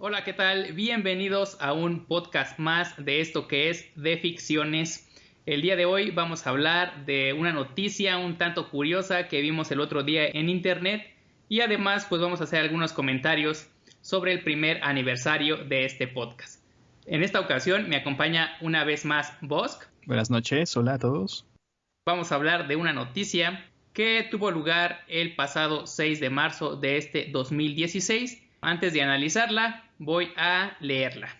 Hola, ¿qué tal? Bienvenidos a un podcast más de esto que es de ficciones. El día de hoy vamos a hablar de una noticia un tanto curiosa que vimos el otro día en internet y además pues vamos a hacer algunos comentarios sobre el primer aniversario de este podcast. En esta ocasión me acompaña una vez más Bosk. Buenas noches, hola a todos. Vamos a hablar de una noticia que tuvo lugar el pasado 6 de marzo de este 2016. Antes de analizarla, voy a leerla.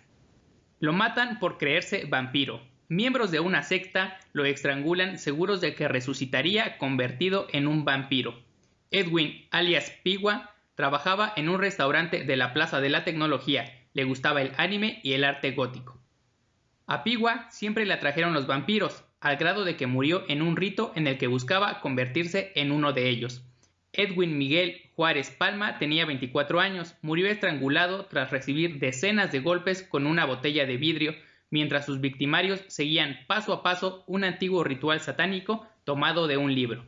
Lo matan por creerse vampiro. Miembros de una secta lo estrangulan seguros de que resucitaría convertido en un vampiro. Edwin, alias Pigua, trabajaba en un restaurante de la Plaza de la Tecnología. Le gustaba el anime y el arte gótico. A Pigua siempre le atrajeron los vampiros, al grado de que murió en un rito en el que buscaba convertirse en uno de ellos. Edwin Miguel Juárez Palma tenía 24 años, murió estrangulado tras recibir decenas de golpes con una botella de vidrio, mientras sus victimarios seguían paso a paso un antiguo ritual satánico tomado de un libro.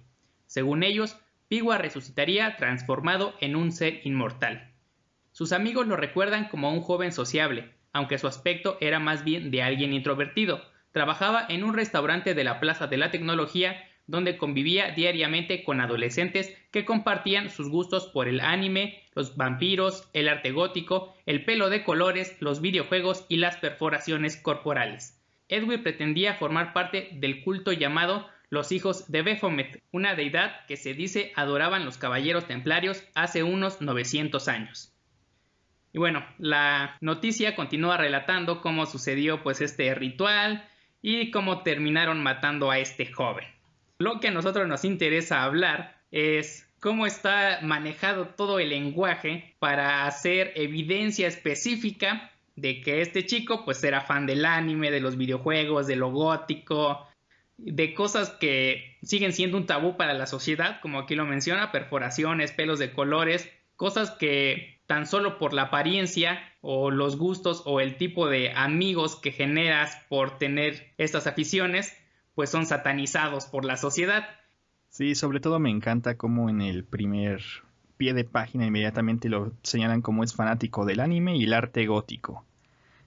Según ellos, Pigua resucitaría transformado en un ser inmortal. Sus amigos lo recuerdan como un joven sociable, aunque su aspecto era más bien de alguien introvertido. Trabajaba en un restaurante de la Plaza de la Tecnología, donde convivía diariamente con adolescentes que compartían sus gustos por el anime, los vampiros, el arte gótico, el pelo de colores, los videojuegos y las perforaciones corporales. Edwin pretendía formar parte del culto llamado los hijos de Baphomet, una deidad que se dice adoraban los caballeros templarios hace unos 900 años. Y bueno, la noticia continúa relatando cómo sucedió pues este ritual y cómo terminaron matando a este joven. Lo que a nosotros nos interesa hablar es cómo está manejado todo el lenguaje para hacer evidencia específica de que este chico pues era fan del anime, de los videojuegos, de lo gótico, de cosas que siguen siendo un tabú para la sociedad, como aquí lo menciona, perforaciones, pelos de colores, cosas que tan solo por la apariencia o los gustos o el tipo de amigos que generas por tener estas aficiones pues son satanizados por la sociedad. Sí, sobre todo me encanta cómo en el primer pie de página inmediatamente lo señalan como es fanático del anime y el arte gótico.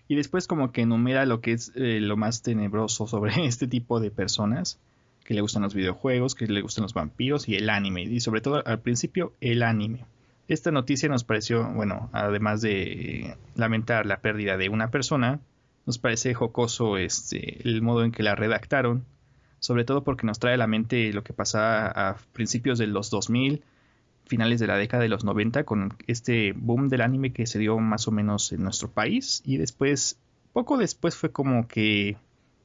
Y después como que enumera lo que es lo más tenebroso sobre este tipo de personas, que le gustan los videojuegos, que le gustan los vampiros y el anime. Y sobre todo al principio el anime. Esta noticia nos pareció, bueno, además de lamentar la pérdida de una persona, nos parece jocoso el modo en que la redactaron. Sobre todo porque nos trae a la mente lo que pasaba a principios de los 2000, finales de la década de los 90, con este boom del anime que se dio más o menos en nuestro país. Y después, poco después fue como que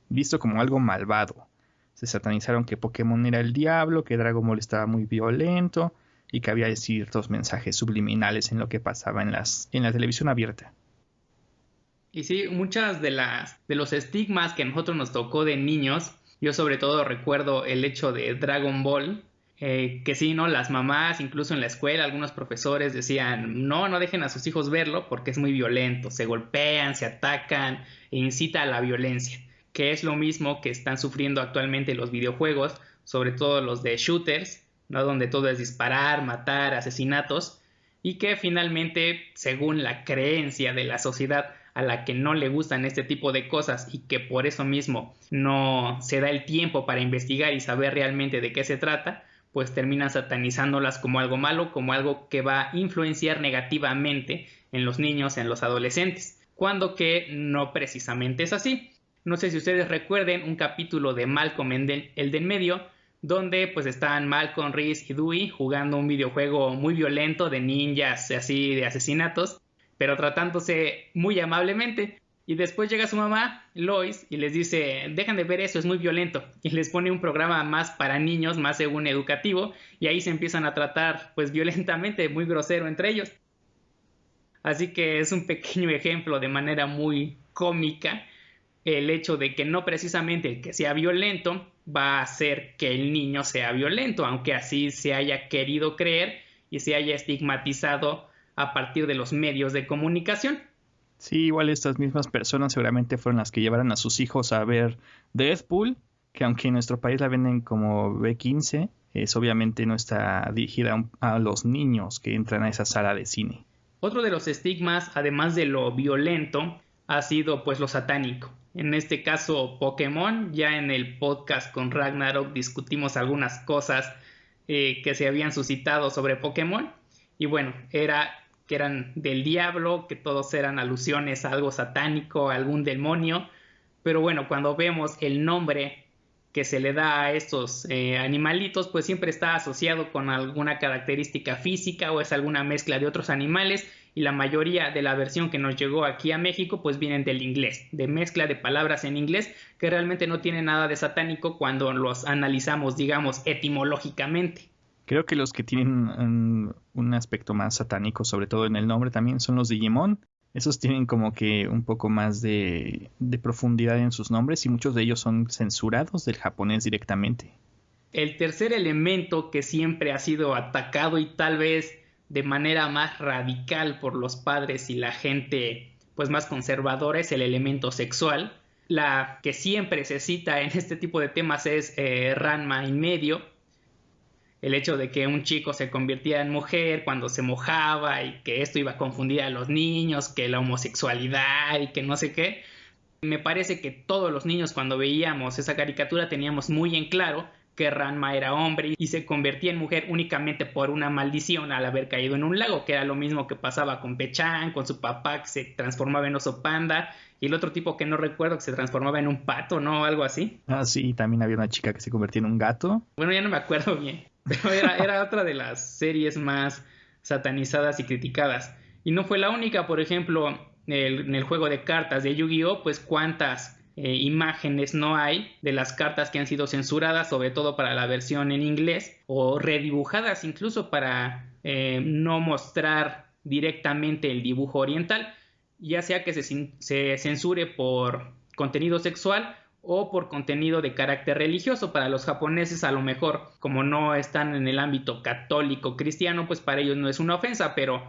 visto como algo malvado. Se satanizaron que Pokémon era el diablo, que Dragon Ball estaba muy violento y que había ciertos mensajes subliminales en lo que pasaba en la televisión abierta. Y sí, muchas de los estigmas que a nosotros nos tocó de niños. Yo sobre todo recuerdo el hecho de Dragon Ball, que sí, ¿no? Las mamás, incluso en la escuela, algunos profesores decían, no dejen a sus hijos verlo porque es muy violento, se golpean, se atacan e incita a la violencia, que es lo mismo que están sufriendo actualmente los videojuegos, sobre todo los de shooters, ¿no? Donde todo es disparar, matar, asesinatos, y que finalmente, según la creencia de la sociedad, a la que no le gustan este tipo de cosas y que por eso mismo no se da el tiempo para investigar y saber realmente de qué se trata, pues terminan satanizándolas como algo malo, como algo que va a influenciar negativamente en los niños, en los adolescentes, cuando que no precisamente es así. No sé si ustedes recuerden un capítulo de Malcolm el de en medio, donde pues están Malcolm, Reese y Dewey jugando un videojuego muy violento de ninjas, así de asesinatos, pero tratándose muy amablemente. Y después llega su mamá, Lois, y les dice, dejan de ver eso, es muy violento. Y les pone un programa más para niños, más según educativo, y ahí se empiezan a tratar pues violentamente, muy grosero entre ellos. Así que es un pequeño ejemplo de manera muy cómica el hecho de que no precisamente el que sea violento va a hacer que el niño sea violento, aunque así se haya querido creer y se haya estigmatizado a partir de los medios de comunicación. Sí, igual estas mismas personas seguramente fueron las que llevaron a sus hijos a ver Deadpool, que aunque en nuestro país la venden como B15, obviamente no está dirigida a los niños que entran a esa sala de cine. Otro de los estigmas, además de lo violento, ha sido pues lo satánico. En este caso Pokémon. Ya en el podcast con Ragnarok discutimos algunas cosas que se habían suscitado sobre Pokémon. Y bueno, era que eran del diablo, que todos eran alusiones a algo satánico, a algún demonio. Pero bueno, cuando vemos el nombre que se le da a estos animalitos, pues siempre está asociado con alguna característica física o es alguna mezcla de otros animales, y la mayoría de la versión que nos llegó aquí a México pues vienen del inglés, de mezcla de palabras en inglés que realmente no tienen nada de satánico cuando los analizamos, digamos, etimológicamente. Creo que los que tienen un aspecto más satánico, sobre todo en el nombre, también son los Digimon. Esos tienen como que un poco más de profundidad en sus nombres y muchos de ellos son censurados del japonés directamente. El tercer elemento que siempre ha sido atacado y tal vez de manera más radical por los padres y la gente pues más conservadora es el elemento sexual. La que siempre se cita en este tipo de temas es Ranma y medio. El hecho de que un chico se convirtiera en mujer cuando se mojaba y que esto iba a confundir a los niños, que la homosexualidad y que no sé qué. Me parece que todos los niños cuando veíamos esa caricatura teníamos muy en claro que Ranma era hombre y se convertía en mujer únicamente por una maldición al haber caído en un lago, que era lo mismo que pasaba con Pechan, con su papá que se transformaba en oso panda, y el otro tipo que no recuerdo que se transformaba en un pato, ¿no? Algo así. Ah, sí, también había una chica que se convertía en un gato. Bueno, ya no me acuerdo bien, pero era otra de las series más satanizadas y criticadas. Y no fue la única. Por ejemplo, en el juego de cartas de Yu-Gi-Oh, pues cuántas imágenes no hay de las cartas que han sido censuradas, sobre todo para la versión en inglés, o redibujadas incluso para no mostrar directamente el dibujo oriental, ya sea que se censure por contenido sexual o por contenido de carácter religioso. Para los japoneses, a lo mejor, como no están en el ámbito católico cristiano, pues para ellos no es una ofensa, pero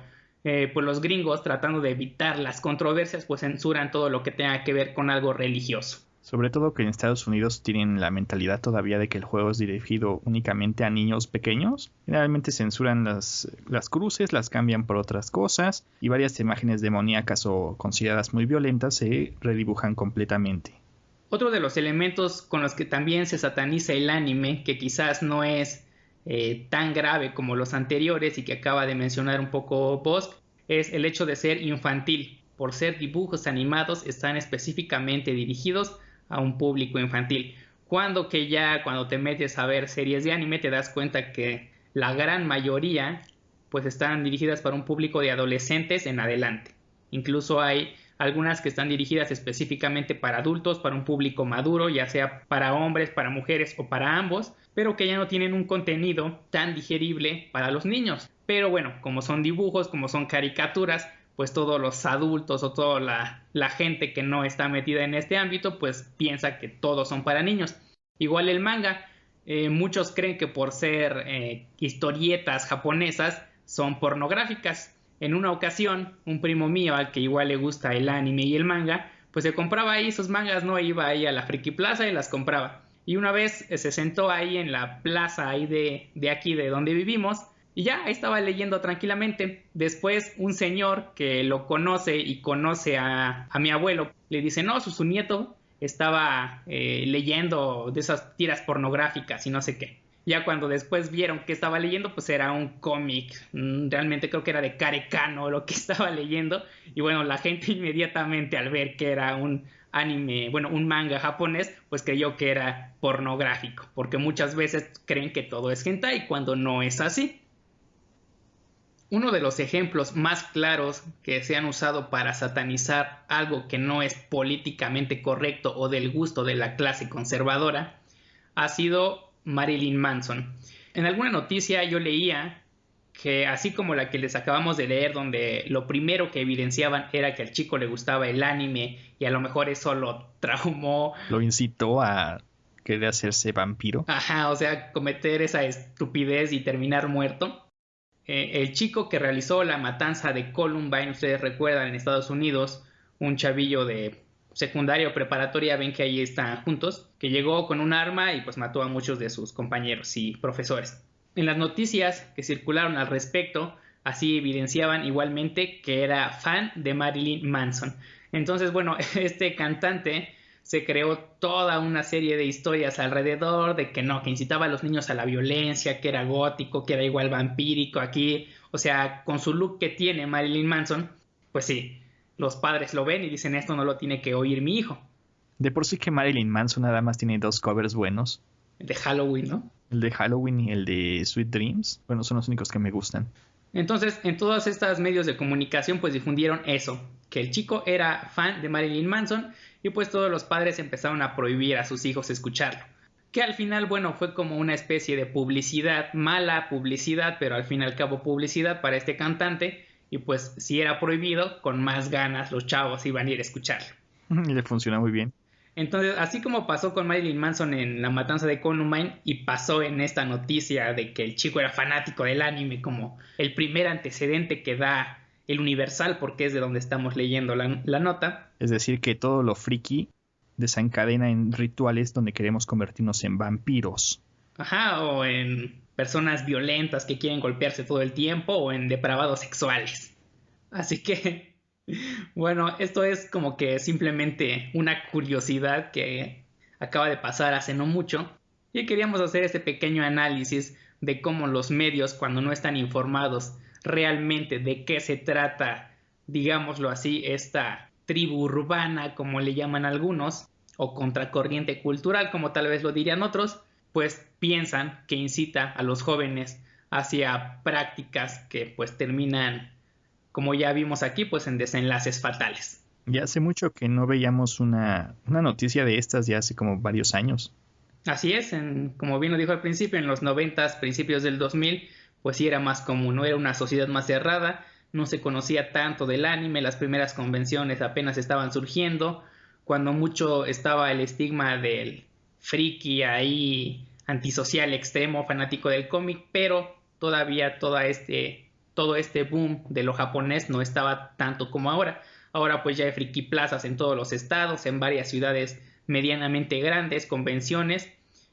pues los gringos, tratando de evitar las controversias, pues censuran todo lo que tenga que ver con algo religioso. Sobre todo que en Estados Unidos tienen la mentalidad todavía de que el juego es dirigido únicamente a niños pequeños. Generalmente censuran las cruces, las cambian por otras cosas y varias imágenes demoníacas o consideradas muy violentas se redibujan completamente. Otro de los elementos con los que también se sataniza el anime, que quizás no es tan grave como los anteriores y que acaba de mencionar un poco Bosk, es el hecho de ser infantil. Por ser dibujos animados, están específicamente dirigidos a un público infantil. Cuando te metes a ver series de anime te das cuenta que la gran mayoría pues están dirigidas para un público de adolescentes en adelante. Incluso hay algunas que están dirigidas específicamente para adultos, para un público maduro, ya sea para hombres, para mujeres o para ambos, pero que ya no tienen un contenido tan digerible para los niños. Pero bueno, como son dibujos, como son caricaturas, pues todos los adultos o toda la gente que no está metida en este ámbito, pues piensa que todos son para niños. Igual el manga, muchos creen que por ser historietas japonesas son pornográficas. En una ocasión, un primo mío al que igual le gusta el anime y el manga, pues se compraba ahí sus mangas, ¿no? Iba ahí a la Friki Plaza y las compraba. Y una vez se sentó ahí en la plaza ahí de aquí de donde vivimos y ya estaba leyendo tranquilamente. Después un señor que lo conoce y conoce a mi abuelo le dice, no, su nieto estaba leyendo de esas tiras pornográficas y no sé qué. Ya cuando después vieron que estaba leyendo, pues era un cómic, realmente creo que era de Karekano lo que estaba leyendo, y bueno, la gente inmediatamente al ver que era un anime, bueno, un manga japonés, pues creyó que era pornográfico, porque muchas veces creen que todo es hentai cuando no es así. Uno de los ejemplos más claros que se han usado para satanizar algo que no es políticamente correcto o del gusto de la clase conservadora ha sido Marilyn Manson. En alguna noticia yo leía que, así como la que les acabamos de leer, donde lo primero que evidenciaban era que al chico le gustaba el anime y a lo mejor eso lo traumó, Lo incitó a querer hacerse vampiro. ajá, o sea, cometer esa estupidez y terminar muerto. El chico que realizó la matanza de Columbine, ustedes recuerdan, en Estados Unidos, un chavillo de secundaria o preparatoria, ven que ahí están juntos, que llegó con un arma y pues mató a muchos de sus compañeros y profesores. En las noticias que circularon al respecto, así evidenciaban igualmente que era fan de Marilyn Manson. Entonces, bueno, este cantante se creó toda una serie de historias alrededor de que no, que incitaba a los niños a la violencia, que era gótico, que era igual vampírico aquí. O sea, con su look que tiene Marilyn Manson, pues sí, los padres lo ven y dicen, esto no lo tiene que oír mi hijo. De por sí que Marilyn Manson nada más tiene 2 covers buenos. El de Halloween, ¿no? El de Halloween y el de Sweet Dreams. Bueno, son los únicos que me gustan. Entonces, en todos estos medios de comunicación, pues difundieron eso, que el chico era fan de Marilyn Manson y pues todos los padres empezaron a prohibir a sus hijos escucharlo. Que al final, bueno, fue como una especie de publicidad, mala publicidad, pero al fin y al cabo publicidad para este cantante. Y pues si era prohibido, con más ganas los chavos iban a ir a escucharlo. Y le funciona muy bien. Entonces, así como pasó con Marilyn Manson en la matanza de Columbine y pasó en esta noticia de que el chico era fanático del anime como el primer antecedente que da el Universal, porque es de donde estamos leyendo la nota. Es decir, que todo lo friki desencadena en rituales donde queremos convertirnos en vampiros. Ajá, o en personas violentas que quieren golpearse todo el tiempo o en depravados sexuales. Así que... Bueno, esto es como que simplemente una curiosidad que acaba de pasar hace no mucho y queríamos hacer este pequeño análisis de cómo los medios, cuando no están informados realmente de qué se trata, digámoslo así, esta tribu urbana, como le llaman algunos, o contracorriente cultural, como tal vez lo dirían otros, pues piensan que incita a los jóvenes hacia prácticas que pues terminan, como ya vimos aquí, pues en desenlaces fatales. Ya hace mucho que no veíamos una noticia de estas, ya hace como varios años. Así es, como bien lo dijo al principio, en los 90, principios del 2000, pues sí era más común, ¿no? Era una sociedad más cerrada, no se conocía tanto del anime, las primeras convenciones apenas estaban surgiendo, cuando mucho estaba el estigma del friki ahí, antisocial extremo, fanático del cómic, pero todavía todo este boom de lo japonés no estaba tanto como ahora. Ahora pues ya hay friki plazas en todos los estados, en varias ciudades medianamente grandes, convenciones,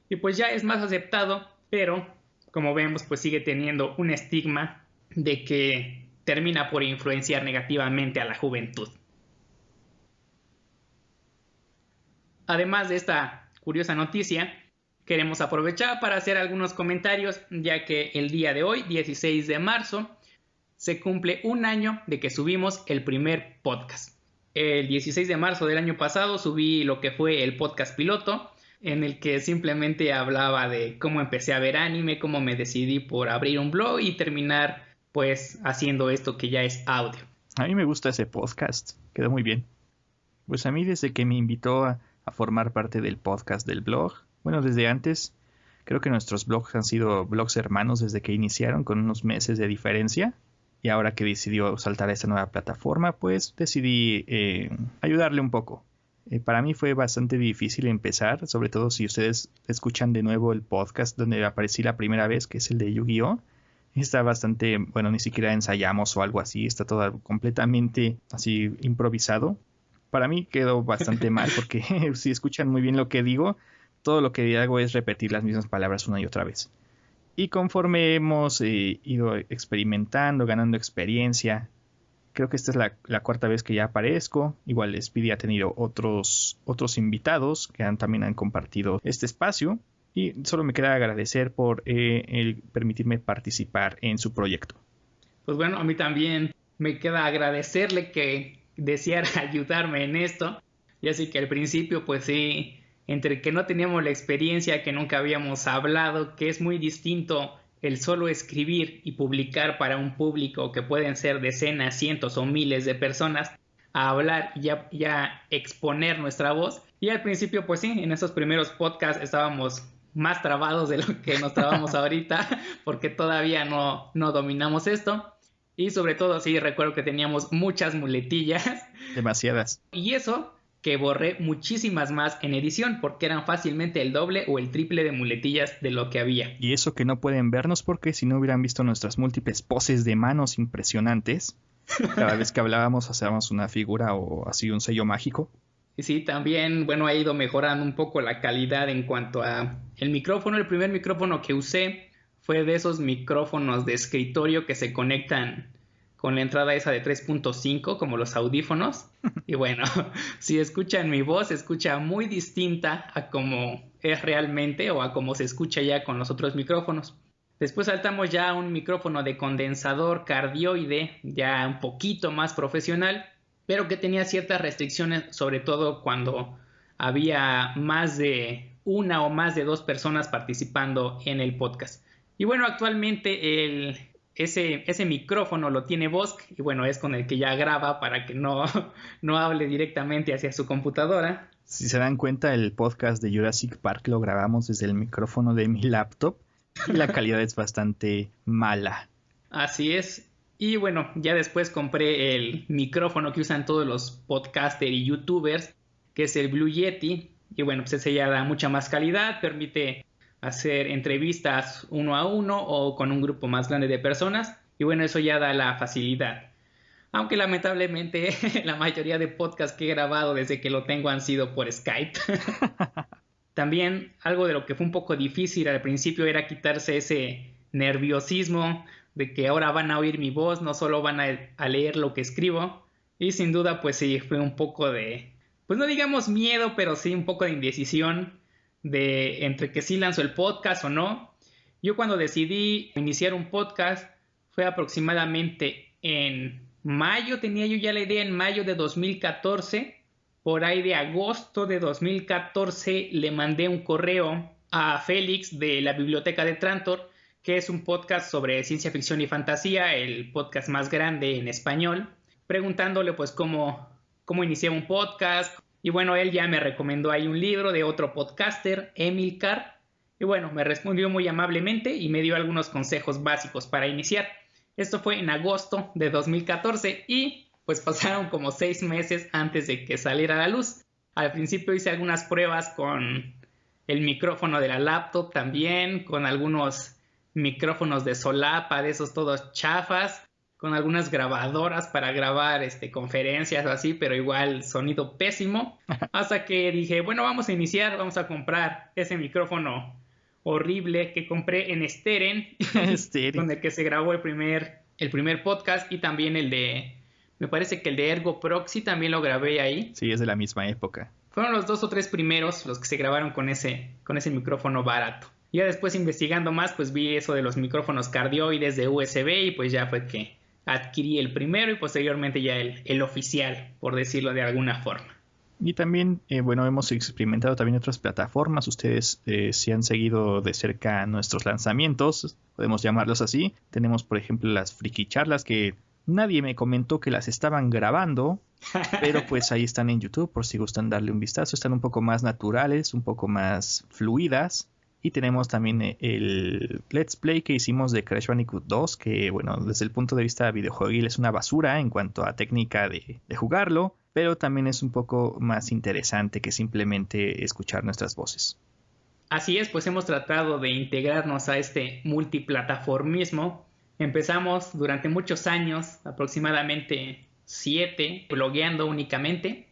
y pues ya es más aceptado, pero como vemos pues sigue teniendo un estigma de que termina por influenciar negativamente a la juventud. Además de esta curiosa noticia, queremos aprovechar para hacer algunos comentarios, ya que el día de hoy, 16 de marzo, se cumple un año de que subimos el primer podcast. El 16 de marzo del año pasado subí lo que fue el podcast piloto, en el que simplemente hablaba de cómo empecé a ver anime, cómo me decidí por abrir un blog y terminar pues haciendo esto que ya es audio. A mí me gusta ese podcast, quedó muy bien. Pues a mí desde que me invitó a formar parte del podcast del blog, bueno, desde antes, creo que nuestros blogs han sido blogs hermanos desde que iniciaron con unos meses de diferencia. Y ahora que decidió saltar a esta nueva plataforma, pues decidí ayudarle un poco. Para mí fue bastante difícil empezar, sobre todo si ustedes escuchan de nuevo el podcast donde aparecí la primera vez, que es el de Yu-Gi-Oh! Está bastante, bueno, ni siquiera ensayamos o algo así, está todo completamente así improvisado. Para mí quedó bastante mal porque si escuchan muy bien lo que digo, todo lo que hago es repetir las mismas palabras una y otra vez. Y conforme hemos ido experimentando, ganando experiencia, creo que esta es la cuarta vez que ya aparezco. Igual Speedy ha tenido otros invitados que también han compartido este espacio. Y solo me queda agradecer por el permitirme participar en su proyecto. Pues bueno, a mí también me queda agradecerle que deseara ayudarme en esto. Y así que al principio, pues sí, entre que no teníamos la experiencia, que nunca habíamos hablado, que es muy distinto el solo escribir y publicar para un público que pueden ser decenas, cientos o miles de personas, a hablar y ya exponer nuestra voz. Y al principio, pues sí, en esos primeros podcasts estábamos más trabados de lo que nos trabamos ahorita, porque todavía no dominamos esto. Y sobre todo, sí, recuerdo que teníamos muchas muletillas. Demasiadas. Y eso que borré muchísimas más en edición, porque eran fácilmente el doble o el triple de muletillas de lo que había. Y eso que no pueden vernos porque si no hubieran visto nuestras múltiples poses de manos impresionantes, cada vez que hablábamos hacíamos una figura o así un sello mágico. Y sí, también, bueno, ha ido mejorando un poco la calidad en cuanto a el micrófono. El primer micrófono que usé fue de esos micrófonos de escritorio que se conectan con la entrada esa de 3.5 como los audífonos. Y bueno, si escuchan mi voz, se escucha muy distinta a como es realmente o a como se escucha ya con los otros micrófonos. Después saltamos ya a un micrófono de condensador cardioide, ya un poquito más profesional, pero que tenía ciertas restricciones, sobre todo cuando había más de una o más de 2 personas participando en el podcast. Y bueno, actualmente ese micrófono lo tiene Bosk y bueno, es con el que ya graba para que no hable directamente hacia su computadora. Si se dan cuenta, el podcast de Jurassic Park lo grabamos desde el micrófono de mi laptop y la calidad es bastante mala. Así es. Y bueno, ya después compré el micrófono que usan todos los podcasters y youtubers, que es el Blue Yeti. Y bueno, pues ese ya da mucha más calidad, permite hacer entrevistas 1 a 1 o con un grupo más grande de personas. Y bueno, eso ya da la facilidad. Aunque lamentablemente la mayoría de podcasts que he grabado desde que lo tengo han sido por Skype. También algo de lo que fue un poco difícil al principio era quitarse ese nerviosismo de que ahora van a oír mi voz, no solo van a leer lo que escribo. Y sin duda pues sí, fue un poco de, pues no digamos miedo, pero sí un poco de indecisión de entre que sí lanzo el podcast o no. Yo cuando decidí iniciar un podcast fue aproximadamente en mayo, tenía yo ya la idea en mayo de 2014. Por ahí de agosto de 2014 le mandé un correo a Félix de la Biblioteca de Trantor, que es un podcast sobre ciencia ficción y fantasía, el podcast más grande en español, preguntándole pues cómo inicié un podcast. Y bueno, él ya me recomendó ahí un libro de otro podcaster, Emilcar, y bueno, me respondió muy amablemente y me dio algunos consejos básicos para iniciar. Esto fue en agosto de 2014 y pues pasaron como 6 meses antes de que saliera a la luz. Al principio hice algunas pruebas con el micrófono de la laptop también, con algunos micrófonos de solapa, de esos todos chafas, con algunas grabadoras para grabar conferencias o así, pero igual sonido pésimo. Hasta que dije, bueno, vamos a iniciar, vamos a comprar ese micrófono horrible que compré en Steren, con el que se grabó el primer podcast y también me parece que el de Ergo Proxy también lo grabé ahí. Sí, es de la misma época. Fueron los 2 o 3 primeros los que se grabaron con ese micrófono barato. Ya después investigando más, pues vi eso de los micrófonos cardioides de USB y pues ya fue que adquirí el primero y posteriormente ya el oficial, por decirlo de alguna forma. Y también, bueno, hemos experimentado también otras plataformas. Ustedes si han seguido de cerca nuestros lanzamientos, podemos llamarlos así. Tenemos, por ejemplo, las Friki Charlas que nadie me comentó que las estaban grabando, pero pues ahí están en YouTube por si gustan darle un vistazo. Están un poco más naturales, un poco más fluidas. Y tenemos también el Let's Play que hicimos de Crash Bandicoot 2, que bueno, desde el punto de vista videojueguil es una basura en cuanto a técnica de jugarlo, pero también es un poco más interesante que simplemente escuchar nuestras voces. Así es, pues hemos tratado de integrarnos a este multiplataformismo. Empezamos durante muchos años, aproximadamente 7, blogueando únicamente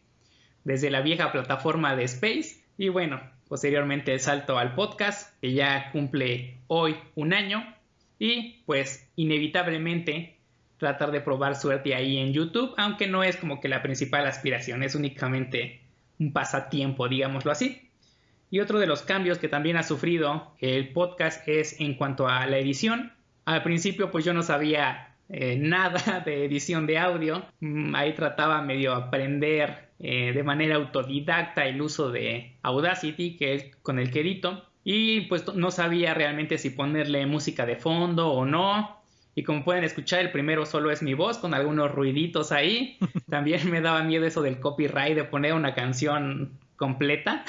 desde la vieja plataforma de Space y bueno, posteriormente el salto al podcast que ya cumple hoy 1 año y pues inevitablemente tratar de probar suerte ahí en YouTube, aunque no es como que la principal aspiración, es únicamente un pasatiempo, digámoslo así. Y otro de los cambios que también ha sufrido el podcast es en cuanto a la edición. Al principio pues yo no sabía nada de edición de audio, ahí trataba medio aprender de manera autodidacta el uso de Audacity, que es con el que edito, y pues no sabía realmente si ponerle música de fondo o no. Y como pueden escuchar, el primero solo es mi voz con algunos ruiditos ahí. También me daba miedo eso del copyright, de poner una canción completa.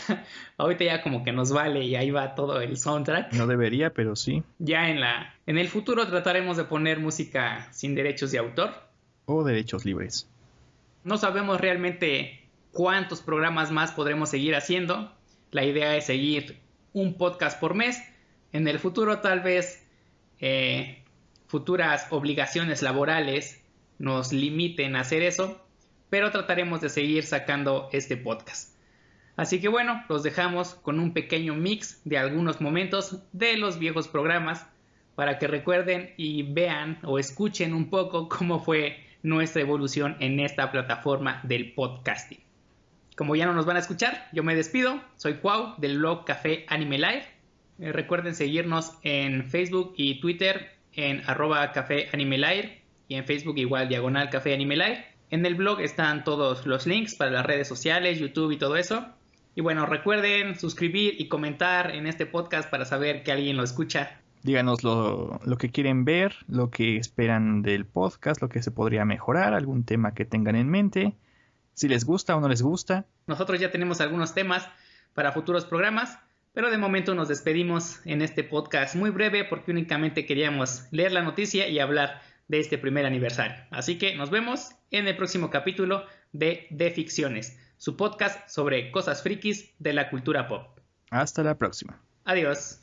Ahorita ya como que nos vale y ahí va todo el soundtrack. No debería, pero sí. Ya en el futuro trataremos de poner música sin derechos de autor. O derechos libres. No sabemos realmente cuántos programas más podremos seguir haciendo. La idea es seguir un podcast por mes. En el futuro tal vez futuras obligaciones laborales nos limiten a hacer eso, pero trataremos de seguir sacando este podcast. Así que bueno, los dejamos con un pequeño mix de algunos momentos de los viejos programas para que recuerden y vean o escuchen un poco cómo fue nuestra evolución en esta plataforma del podcasting. Como ya no nos van a escuchar, yo me despido. Soy Cuau del blog Café Anime Live. Recuerden seguirnos en Facebook y Twitter en @Café Anime Live y en Facebook igual /Café Anime Live. En el blog están todos los links para las redes sociales, YouTube y todo eso. Y bueno, recuerden suscribir y comentar en este podcast para saber que alguien lo escucha. Díganos lo que quieren ver, lo que esperan del podcast, lo que se podría mejorar, algún tema que tengan en mente, si les gusta o no les gusta. Nosotros ya tenemos algunos temas para futuros programas, pero de momento nos despedimos en este podcast muy breve porque únicamente queríamos leer la noticia y hablar de este primer aniversario. Así que nos vemos en el próximo capítulo de Ficciones, su podcast sobre cosas frikis de la cultura pop. Hasta la próxima. Adiós.